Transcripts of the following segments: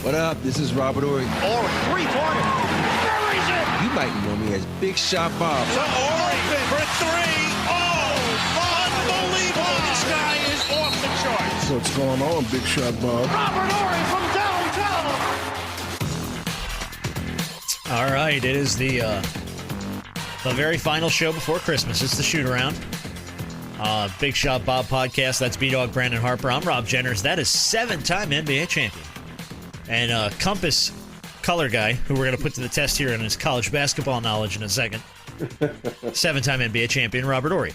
What up? This is Robert Ory. Ory, three-pointer. Buries it. You might know me as Big Shot Bob. To Ory for three. Oh, unbelievable. This guy is off the charts. What's going on, Big Shot Bob? Robert Ory from downtown. All right, it is the very final show before Christmas. It's the shoot-around. Big Shot Bob podcast. That's B-Dog Brandon Harper. I'm Rob Jenners. That is seven-time NBA champion. And Compass color guy, who we're going to put to the test here on his college basketball knowledge in a second. Seven-time NBA champion, Robert Ory.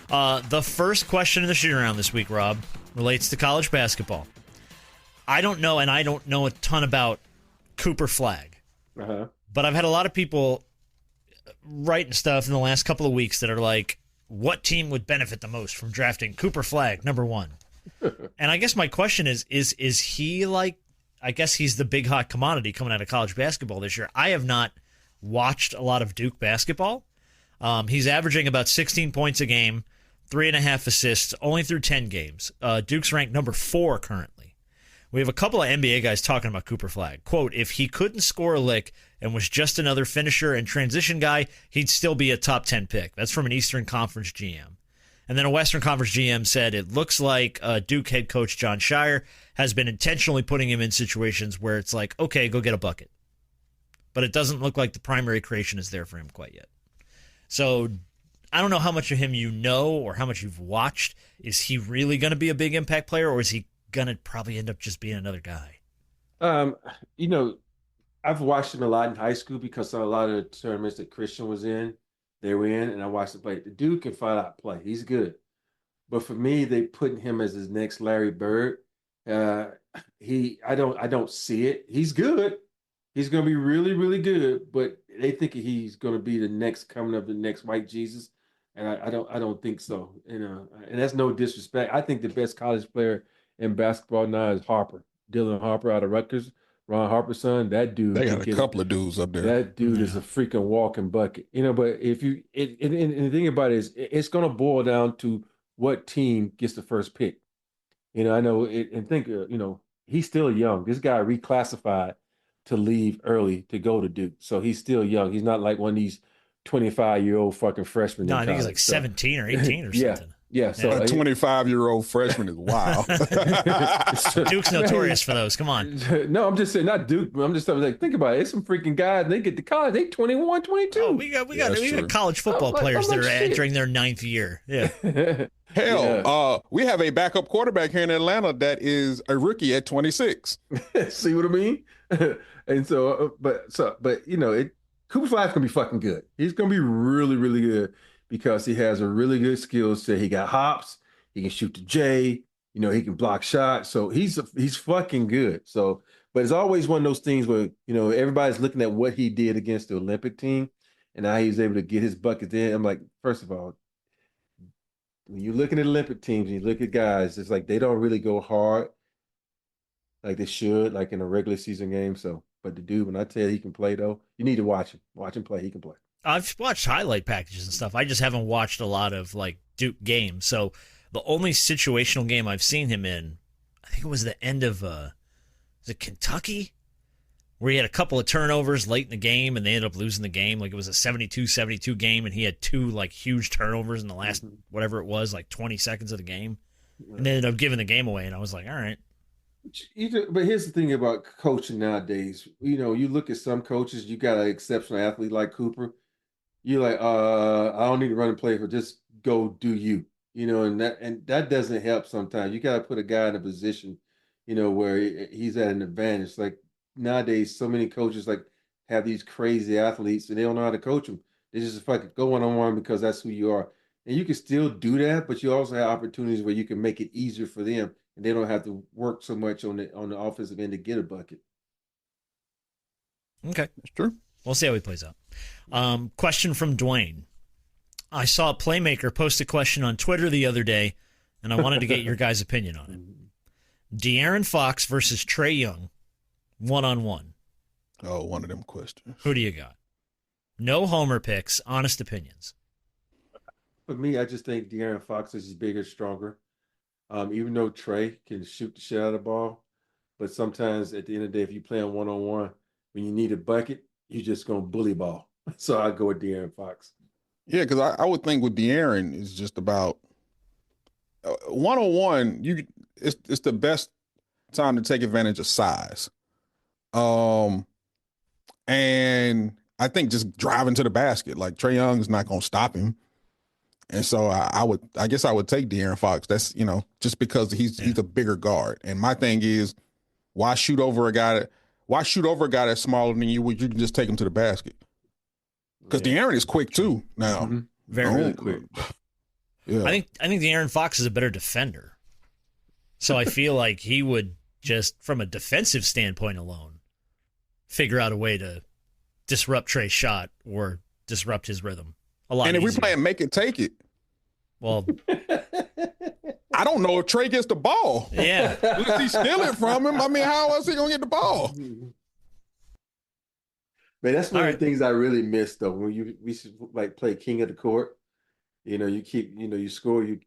The first question in the shoot-around this week, Rob, relates to college basketball. I don't know, and I don't know a ton about Cooper Flagg. But I've had a lot of people writing stuff in the last couple of weeks that are like, what team would benefit the most from drafting Cooper Flagg, number one? And I guess my question is he like, I guess he's the big hot commodity coming out of college basketball this year. I have not watched a lot of Duke basketball. He's averaging about 16 points a game, 3.5 assists, only through 10 games. Duke's ranked number 4 currently. We have a couple of NBA guys talking about Cooper Flagg. Quote, if he couldn't score a lick and was just another finisher and transition guy, he'd still be a top 10 pick. That's from an Eastern Conference GM. And then a Western Conference GM said it looks like Duke head coach John Shire has been intentionally putting him in situations where it's like, okay, go get a bucket. But it doesn't look like the primary creation is there for him quite yet. So I don't know how much of him you know or how much you've watched. Is he really going to be a big impact player, or is he going to probably end up just being another guy? I've watched him a lot in high school because of a lot of the tournaments that Christian was in, they were in, and I watched him play. The dude can flat out play. He's good. But for me, they putting him as his next Larry Bird. I don't see it. He's good. He's going to be really, really good, but they think he's going to be the next coming of the next white Jesus, and I don't think so. And that's no disrespect. I think the best college player in basketball now is Harper, Dylon Harper out of Rutgers, Ron Harper's son. That dude. They got a couple of dudes up there. That dude is a freaking walking bucket. But if you and the thing about it is, it's going to boil down to what team gets the first pick. I know it, and think, he's still young. This guy reclassified to leave early to go to Duke, so he's still young. He's not like one of these 25-year-old fucking freshmen. No, I think he's like 17 or 18 or something. Yeah, so a 25-year-old freshman is wild. Duke's notorious for those. Come on. No, I'm just saying, not Duke, but I'm just like, think about it. It's some freaking guys, they get to college, they 21, 22. Oh, we got college football players that are entering their 9th year. Yeah. Hell, we have a backup quarterback here in Atlanta that is a rookie at 26. See what I mean? And Cooper Flagg's gonna be fucking good. He's gonna be really, really good, because he has a really good skill set. He got hops. He can shoot the J. He can block shots. So he's fucking good. So, but it's always one of those things where, everybody's looking at what he did against the Olympic team and how he was able to get his buckets in. I'm like, first of all, when you're looking at Olympic teams and you look at guys, it's like they don't really go hard like they should, like in a regular season game. So, but the dude, when I tell you he can play, though, you need to watch him. Watch him play. He can play. I've watched highlight packages and stuff. I just haven't watched a lot of like Duke games. So the only situational game I've seen him in, I think it was the end of was it Kentucky, where he had a couple of turnovers late in the game and they ended up losing the game. Like it was a 72-72 game and he had 2 like huge turnovers in the last whatever it was, like 20 seconds of the game, and they ended up giving the game away. And I was like, all right. But here's the thing about coaching nowadays. You look at some coaches, you got an exceptional athlete like Cooper. You're like, I don't need to run and play, for just go do you. And that doesn't help sometimes. You got to put a guy in a position, where he's at an advantage. Like nowadays, so many coaches like have these crazy athletes and they don't know how to coach them. They just fucking go one-on-one because that's who you are. And you can still do that, but you also have opportunities where you can make it easier for them and they don't have to work so much on the offensive end to get a bucket. Okay. That's true. We'll see how he plays out. Question from Duane. I saw a Playmaker post a question on Twitter the other day, and I wanted to get your guys' opinion on it. De'Aaron Fox versus Trae Young, one-on-one. Oh, one of them questions. Who do you got? No homer picks, honest opinions. For me, I just think De'Aaron Fox is bigger, stronger. Even though Trae can shoot the shit out of the ball, But sometimes at the end of the day, if you play on one-on-one, when you need a bucket, you're just going to bully ball. So I go with De'Aaron Fox. Yeah, because I would think with De'Aaron is just about one-on-one. It's the best time to take advantage of size. And I think just driving to the basket, like Trae Young is not going to stop him. And so I guess I would take De'Aaron Fox. That's, just because he's a bigger guard. And my thing is, why shoot over a guy that's smaller than you when you can just take him to the basket? Because De'Aaron is quick too now. Mm-hmm. Very really quick. Yeah. I think De'Aaron Fox is a better defender. So I feel like he would just, from a defensive standpoint alone, figure out a way to disrupt Trae's shot or disrupt his rhythm a lot. And if we play make it, take it. Well, I don't know if Trae gets the ball. Yeah. If he steal it from him, I mean, how else he gonna get the ball? Man, that's one of the things I really miss though. When we should like play king of the court. You keep, you score, you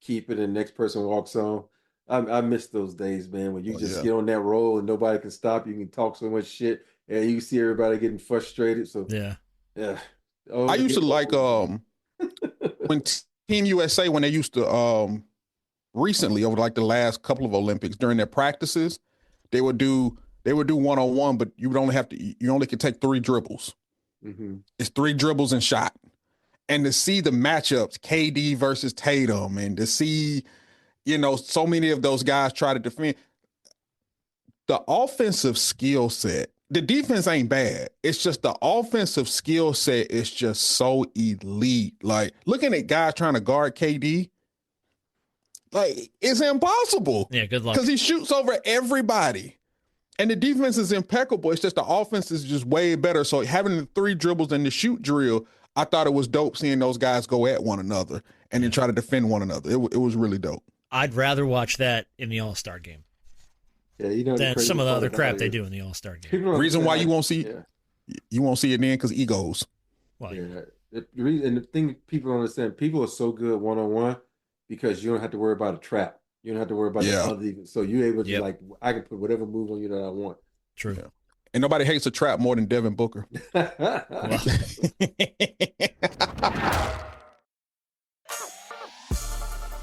keep it, and the next person walks on. I miss those days, man, when you just get on that roll and nobody can stop you. You can talk so much shit, and you see everybody getting frustrated. So yeah. I used to like when Team USA, when they used to recently over like the last couple of Olympics during their practices, they would do one-on-one, but you only could take 3 dribbles. Mm-hmm. It's 3 dribbles and shot. And to see the matchups, KD versus Tatum, and to see, so many of those guys try to defend, the offensive skill set, the defense ain't bad. It's just the offensive skill set is just so elite. Like, looking at guys trying to guard KD, like, it's impossible. Yeah, good luck. Because he shoots over everybody. And the defense is impeccable. It's just the offense is just way better. So having the 3 dribbles and the shoot drill, I thought it was dope seeing those guys go at one another and then try to defend one another. It was really dope. I'd rather watch that in the All-Star game. Yeah, than some of the other crap they do in the All-Star game. Reason why you won't see it then because egos. Well, and the thing people don't understand, people are so good one-on-one because you don't have to worry about a trap. You don't have to worry about the other. So you're able to I can put whatever move on you that I want. True. Yeah. And nobody hates a trap more than Devin Booker.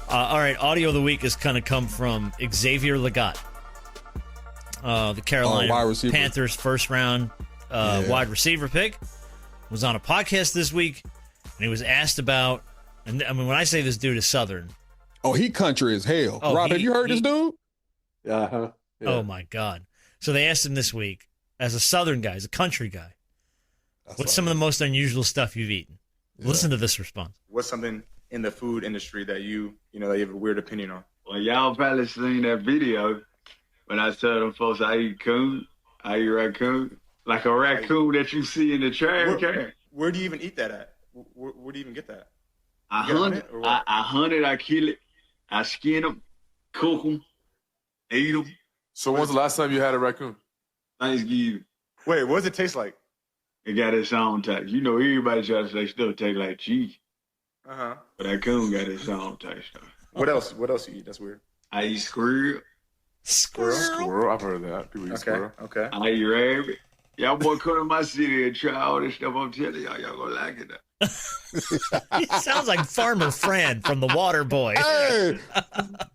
All right, audio of the week is going to come from Xavier Legette, the Carolina Panthers first-round wide receiver pick. Was on a podcast this week, and he was asked about. And I mean, when I say this dude is Southern, he country as hell. Rob, have you heard this dude? Yeah. Oh my God! So they asked him this week, as a Southern guy, as a country guy, what's some of the most unusual stuff you've eaten? Yeah. Listen to this response. What's something in the food industry that you have a weird opinion on? Well, y'all probably seen that video when I tell them folks I eat coon, I eat raccoon, like a raccoon that you see in the trash can. Where do you even eat that at? Where do you even get that? I hunt it, I kill it, I skin them, cook them, eat them. So when's the last time you had a raccoon? Thanksgiving. Wait, what does it taste like? It got its own taste. Everybody tries to say stuff taste like cheese. Uh-huh. But that coon got its own taste. What else? What else you eat? That's weird. I eat squirrel. Squirrel? I've heard of that. People eat squirrel. Okay. I eat rabbit. Y'all boy come to my city and try all this stuff. I'm telling y'all gonna like it. He sounds like Farmer Fran from The Water Boy. Hey,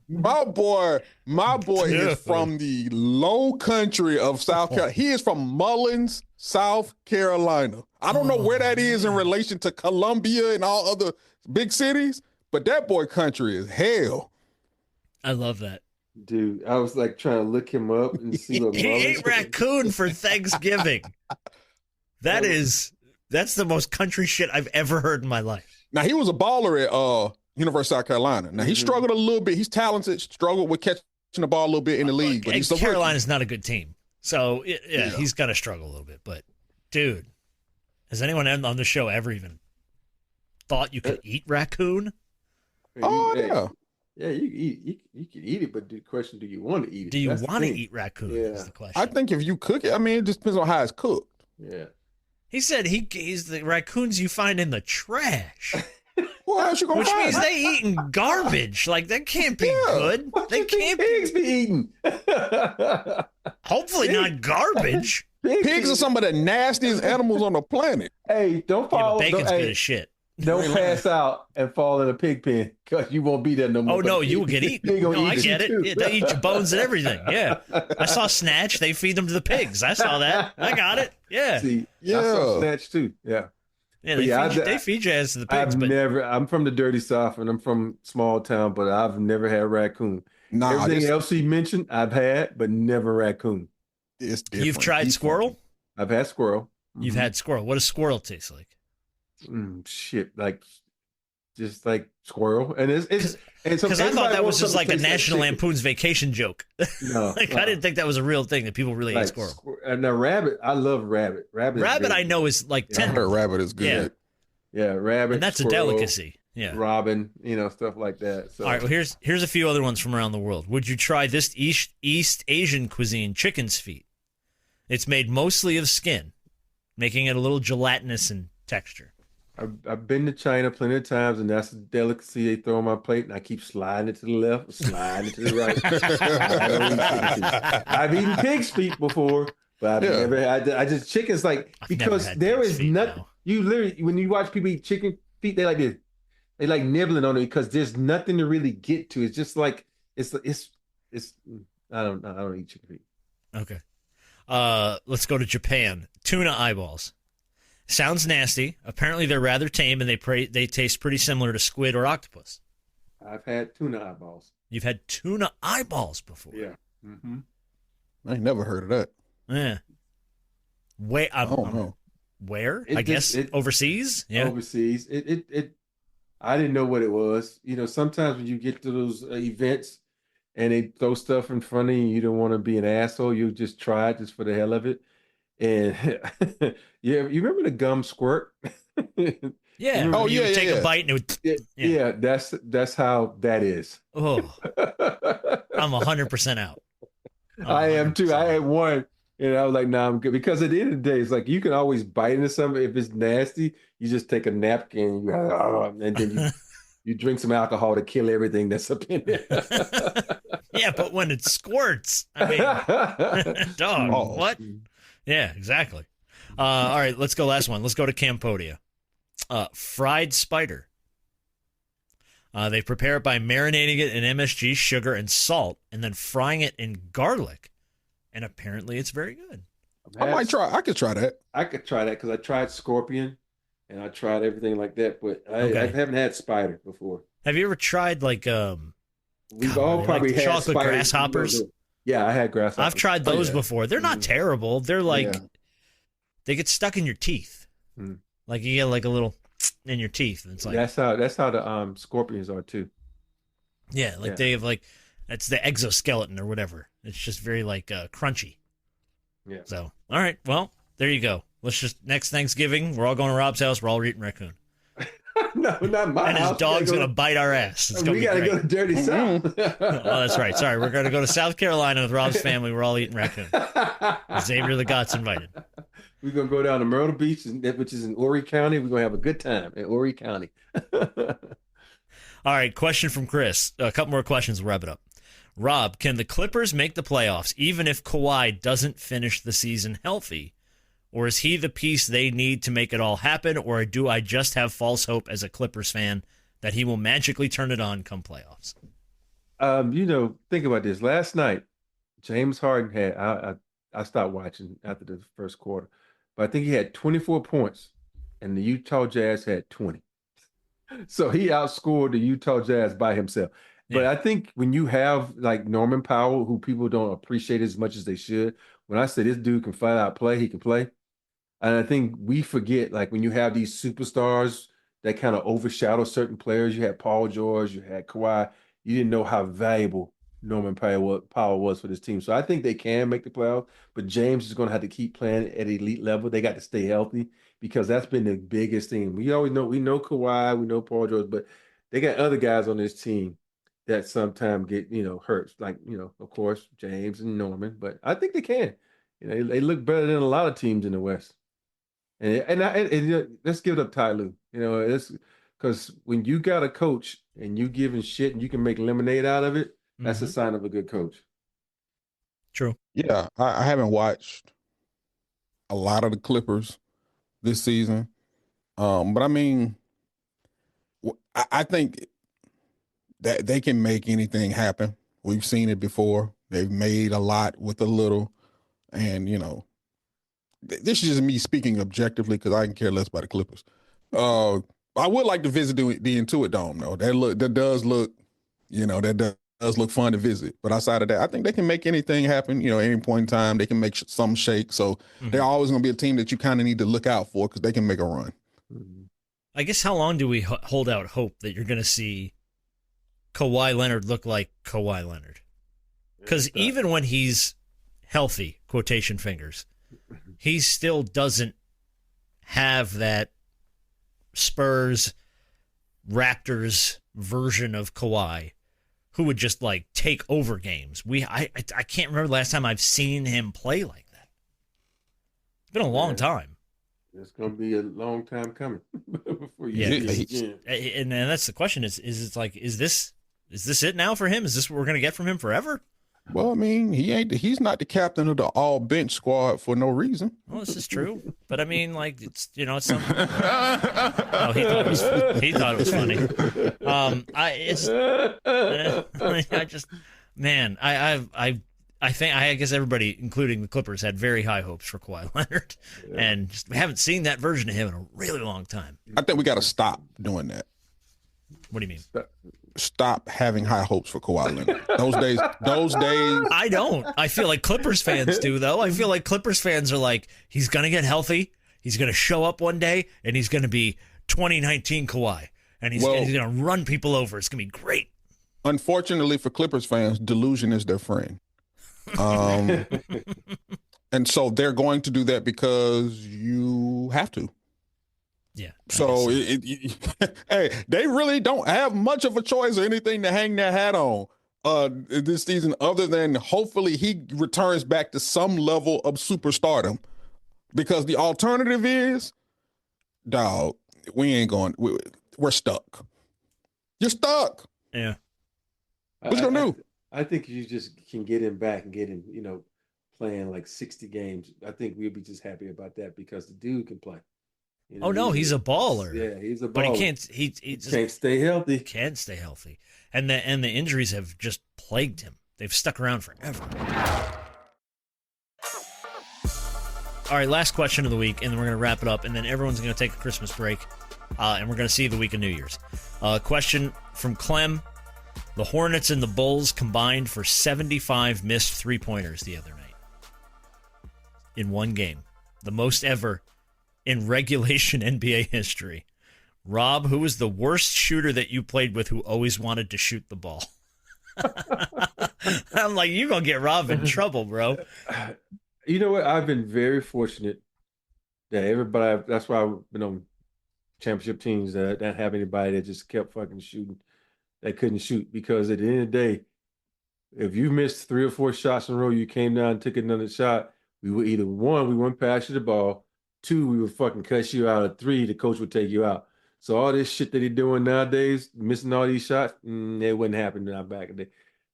my boy is from the low country of South Carolina. He is from Mullins, South Carolina. I don't know where that is in relation to Columbia and all other big cities, but that boy country is hell. I love that. Dude, I was like trying to look him up and see what he ate raccoon for Thanksgiving. That's the most country shit I've ever heard in my life. Now, he was a baller at University of South Carolina. Now, he struggled a little bit. He's talented, struggled with catching the ball a little bit in the league. But Carolina's not a good team. So, he's going to struggle a little bit. But, dude, has anyone on the show ever even thought you could eat raccoon? Yeah. Yeah, you can eat it, but the question, do you want to eat it? Do you want to eat raccoon? Yeah. Is the question. I think if you cook it, I mean, it just depends on how it's cooked. Yeah. He said he's the raccoons you find in the trash. What else you gonna Which find? means they eating garbage. Like, that can't be good. What They you think can't pigs be eating? Hopefully not garbage. Pigs are some of the nastiest animals on the planet. Hey, don't Yeah, but fall. bacon's don't, good hey, as shit. don't pass out and fall in a pig pen because you won't be there no more. Oh, no, you will get eaten. They gonna No, I eat get you it. too. Yeah, they eat your bones and everything. Yeah. I saw Snatch. They feed them to the pigs. I saw that. I got it. Yeah. See, Yeah. I saw Snatch too. Yeah. Yeah, But they feed your ass to the pigs. I'm from the dirty South and I'm from small town, but I've never had raccoon. Nah, Everything else he mentioned, I've had, but never raccoon. it's different. You've tried squirrel? I've had squirrel. You've had squirrel. What does squirrel taste like? Shit, like just like squirrel, and it's Because I thought that was just like a National Lampoon. Lampoon's Vacation joke. No, Like, I didn't think that was a real thing that people really ate squirrel. Now rabbit, I love rabbit. Rabbit I know is like I heard tender. rabbit is good. Yeah, rabbit. And that's squirrel, a delicacy. Yeah. Robin, stuff like that. So. All right, well, here's a few other ones from around the world. Would you try this East Asian cuisine, chicken's feet? It's made mostly of skin, making it a little gelatinous in texture. I've been to China plenty of times, and that's a delicacy they throw on my plate, and I keep sliding it to the left, sliding it to the right. I don't eat chicken feet. I've eaten pig's feet before, but I've never had. I just chicken's like because there is nothing. You literally when you watch people eat chicken feet, they like this. They like nibbling on it because there's nothing to really get to. It's just like it's. I don't eat chicken feet. Okay. Let's go to Japan. Tuna eyeballs. Sounds nasty. Apparently, they're rather tame, and they taste pretty similar to squid or octopus. I've had tuna eyeballs. You've had tuna eyeballs before. Yeah. Mm-hmm. I ain't never heard of that. Yeah. Wait, I don't know. Where? I guess overseas. Yeah. Overseas. I didn't know what it was. Sometimes when you get to those events and they throw stuff in front of you, you don't want to be an asshole. You just try it just for the hell of it. And yeah, you remember the gum squirt? Yeah. Oh, you yeah, would take yeah. a bite and it would. Yeah, that's how that is. Oh, I'm 100% out. I am too. I had one, and I was like, "Nah, I'm good." Because at the end of the day, it's like you can always bite into something. If it's nasty, you just take a napkin, and then you drink some alcohol to kill everything that's up in there. Yeah, but when it squirts, I mean, dog, what? Yeah, exactly. All right, let's go last one. Let's go to Cambodia. Fried spider. They prepare it by marinating it in MSG, sugar, and salt, and then frying it in garlic. And apparently it's very good. I could try that. I could try that because I tried scorpion and I tried everything like that, but I haven't had spider before. Have you ever tried like we've all probably had chocolate spiders. grasshoppers? Yeah, I had grasshoppers. I've tried those before. They're not terrible. They're like they get stuck in your teeth. Like you get like a little in your teeth. And it's like that's how the scorpions are too. Yeah, like they have like that's the exoskeleton or whatever. It's just very like crunchy. Yeah. So all right, well there you go. Let's just next Thanksgiving we're all going to Rob's house. We're all eating raccoon. No, not my and house. his dog's gonna bite our ass. It's We gotta go to Dirty South. Oh, that's right. Sorry, we're gonna go to South Carolina with Rob's family. We're all eating raccoon. Xavier Legette's invited. We're gonna go down to Myrtle Beach, which is in Horry County. We're gonna have a good time in Horry County. All right, question from Chris. A couple more questions. We'll wrap it up. Rob, can the Clippers make the playoffs even if Kawhi doesn't finish the season healthy? Or is he the piece they need to make it all happen? Or do I just have false hope as a Clippers fan that he will magically turn it on come playoffs? Think about this. Last night, James Harden had, I stopped watching after the first quarter, but I think he had 24 points and the Utah Jazz had 20. So he outscored the Utah Jazz by himself. But I think when you have like Norman Powell, who people don't appreciate as much as they should, when I say this dude can flat out play, he can play. And I think we forget, like when you have these superstars that kind of overshadow certain players, you had Paul George, you had Kawhi, you didn't know how valuable Norman Powell was for this team. So I think they can make the playoffs, but James is going to have to keep playing at elite level. They got to stay healthy because that's been the biggest thing. We know Kawhi, we know Paul George, but they got other guys on this team that sometimes get, hurt. Like, of course, James and Norman, but I think they can. They look better than a lot of teams in the West. And let's give it up Ty Lue. Because when you got a coach and you giving shit and you can make lemonade out of it, that's a sign of a good coach. True. Yeah, I haven't watched a lot of the Clippers this season, but I mean, I think that they can make anything happen. We've seen it before. They've made a lot with a little, and this is just me speaking objectively because I can care less about the Clippers. I would like to visit the Intuit Dome though. That does look fun to visit. But outside of that, I think they can make anything happen. Any point in time, they can make some shake. So they're always going to be a team that you kind of need to look out for because they can make a run. I guess how long do we hold out hope that you're going to see Kawhi Leonard look like Kawhi Leonard? Because even when he's healthy, quotation fingers, he still doesn't have that Spurs, Raptors version of Kawhi who would just take over games. I can't remember the last time I've seen him play like that. It's been a long time. It's going to be a long time coming before you see it again. And that's the question is this it now for him? Is this what we're going to get from him forever? Well, I mean, he's not the captain of the all bench squad for no reason. Well, this is true. But I mean, it's something. No, he thought it was funny. I guess everybody, including the Clippers, had very high hopes for Kawhi Leonard, and we haven't seen that version of him in a really long time. I think we got to stop doing that. What do you mean? Stop having high hopes for Kawhi Leonard. Those days. I don't. I feel like Clippers fans do, though. I feel like Clippers fans are like, he's going to get healthy, he's going to show up one day, and he's going to be 2019 Kawhi, and he's going to run people over. It's going to be great. Unfortunately for Clippers fans, delusion is their friend. And so they're going to do that because you have to. Yeah. So hey, they really don't have much of a choice or anything to hang their hat on this season, other than hopefully he returns back to some level of superstardom. Because the alternative is, dog, we ain't going. We're stuck. You're stuck. Yeah. What you gonna do? I think you just can get him back and get him, playing 60 games. I think we'd be just happy about that because the dude can play. He's a baller. Yeah, he's a baller. But he can't. He just can't stay healthy. Can't stay healthy, and the injuries have just plagued him. They've stuck around forever. All right, last question of the week, and then we're going to wrap it up, and then everyone's going to take a Christmas break, and we're going to see the week of New Year's. Question from Clem: the Hornets and the Bulls combined for 75 missed three-pointers the other night in one game, the most ever in regulation NBA history. Rob, who was the worst shooter that you played with who always wanted to shoot the ball? I'm like, you're going to get Rob in trouble, bro. You know what? I've been very fortunate that everybody, that's why I've been on championship teams that don't have anybody that just kept fucking shooting, that couldn't shoot. Because at the end of the day, if you missed 3 or 4 shots in a row, you came down and took another shot, we would either, 1, we wouldn't pass you the ball, 2, we would fucking cut you out, 3, the coach would take you out. So all this shit that they're doing nowadays, missing all these shots, it wouldn't happen now back in the day.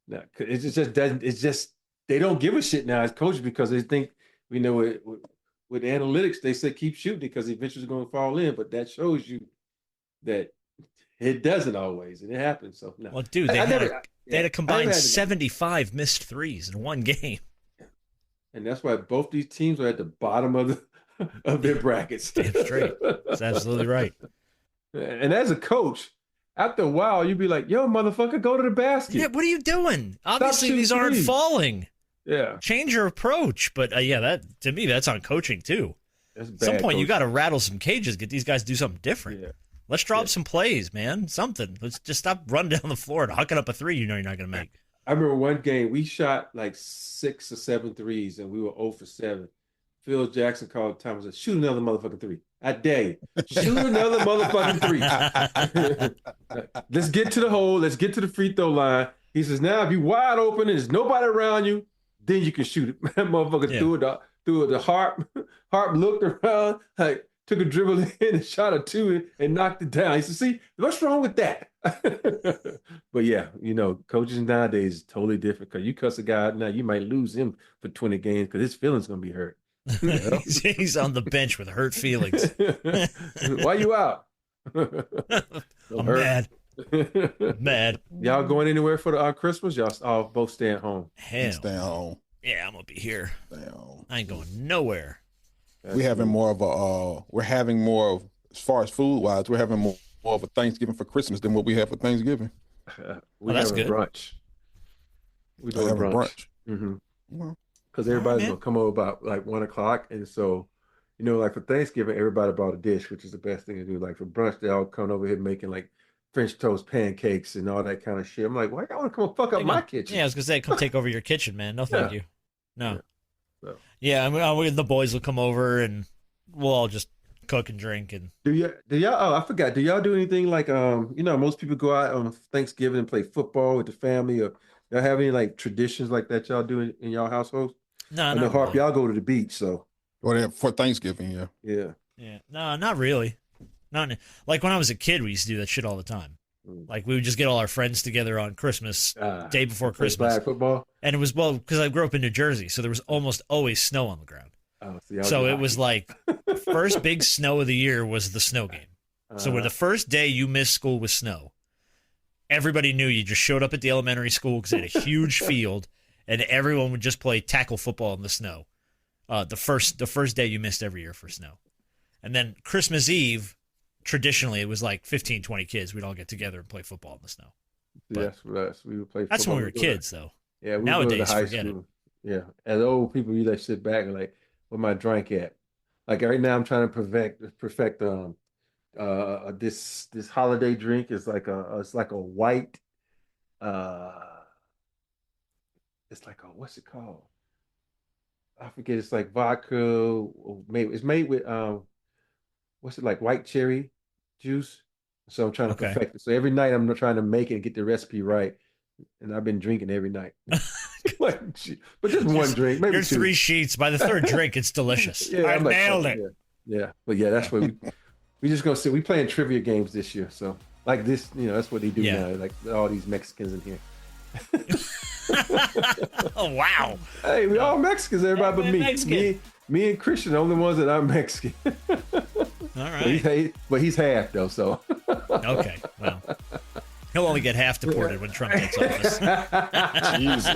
No, it just doesn't. It's just they don't give a shit now as coaches because they think with analytics they say keep shooting because eventually it's going to fall in, but that shows you that it doesn't always, and it happens. So no. Well, dude, they had a combined 75 missed threes in one game, and that's why both these teams are at the bottom of their brackets. Damn straight. That's absolutely right. And as a coach, after a while, you'd be like, yo, motherfucker, go to the basket. Yeah, what are you doing? Obviously, these aren't falling. Yeah. Change your approach. But, that to me, that's on coaching, too. That's At some point, coaching. You got to rattle some cages, get these guys to do something different. Yeah. Let's drop some plays, man. Something. Let's just stop running down the floor and hucking up a three you're not going to make. I remember one game, we shot 6 or 7 threes, and we were 0 for 7. Phil Jackson called time and said, shoot another motherfucking 3. I dare you. Shoot another motherfucking 3. Let's get to the hole. Let's get to the free throw line. He says, now if you're wide open and there's nobody around you, then you can shoot it. That motherfucker threw it the Harp. Harp looked around like, took a dribble in and shot a 2 and knocked it down. He said, see, what's wrong with that? But yeah, coaches nowadays is totally different because you cuss a guy out now, you might lose him for 20 games because his feelings going to be hurt. He's on the bench with hurt feelings. Why you out? I'm mad. Mad. Y'all going anywhere for the Christmas? Y'all all both staying home? Hell. Staying home. Yeah, I'm going to be here. Staying home. I ain't going nowhere. We're having more of as far as food wise, we're having more of a Thanksgiving for Christmas than what we have for Thanksgiving. That's good. Brunch. We We're having brunch. Mm-hmm. Because everybody's gonna come over about like 1:00, and so like for Thanksgiving, everybody brought a dish, which is the best thing to do. Like for brunch, they all come over here making like French toast, pancakes, and all that kind of shit. I'm like, why y'all want to come fuck up my kitchen? Yeah, I was gonna say, come take over your kitchen, man. No, thank you. No. Yeah. The boys will come over and we'll all just cook and drink. And do y'all? Oh, I forgot. Do y'all do anything like most people go out on Thanksgiving and play football with the family, or y'all have any like traditions like that y'all do in y'all households? No, I know Harp, y'all go to the beach, so. Or for Thanksgiving, yeah. Yeah. Yeah. No, not really. Not like when I was a kid, we used to do that shit all the time. Like we would just get all our friends together on Christmas, day before Christmas. Flag football? And it was, because I grew up in New Jersey, so there was almost always snow on the ground. Oh, so it was like first big snow of the year was the snow game. So when the first day you missed school with snow, everybody knew you just showed up at the elementary school because they had a huge field, and everyone would just play tackle football in the snow. The first day you missed every year for snow. And then Christmas Eve, traditionally it was like 15, 20 kids. We'd all get together and play football in the snow. Yes, we would play football. That's when we were kids, though. Yeah, we nowadays, go to high forget school. it. Yeah, as old people, you like sit back and like, where my drink at? Like right now, I'm trying to perfect this holiday drink is like a white, it's like what's it called? I forget. It's like vodka. It's made with what's it, like white cherry juice. So I'm trying to perfect it. So every night I'm trying to make it and get the recipe right. And I've been drinking every night. But just one drink, maybe You're 2. 3 sheets. By the third drink, it's delicious. Yeah, I nailed it. Yeah. But yeah, that's what we just gonna sit. We playing trivia games this year. So like this, that's what they do now. Like all these Mexicans in here. Oh wow! Hey, we all Mexicans, everybody but me. Me and Christian, the only ones that aren't Mexican. All right. But he's half though, so. Okay, well, he'll only get half deported when Trump takes office. Jesus.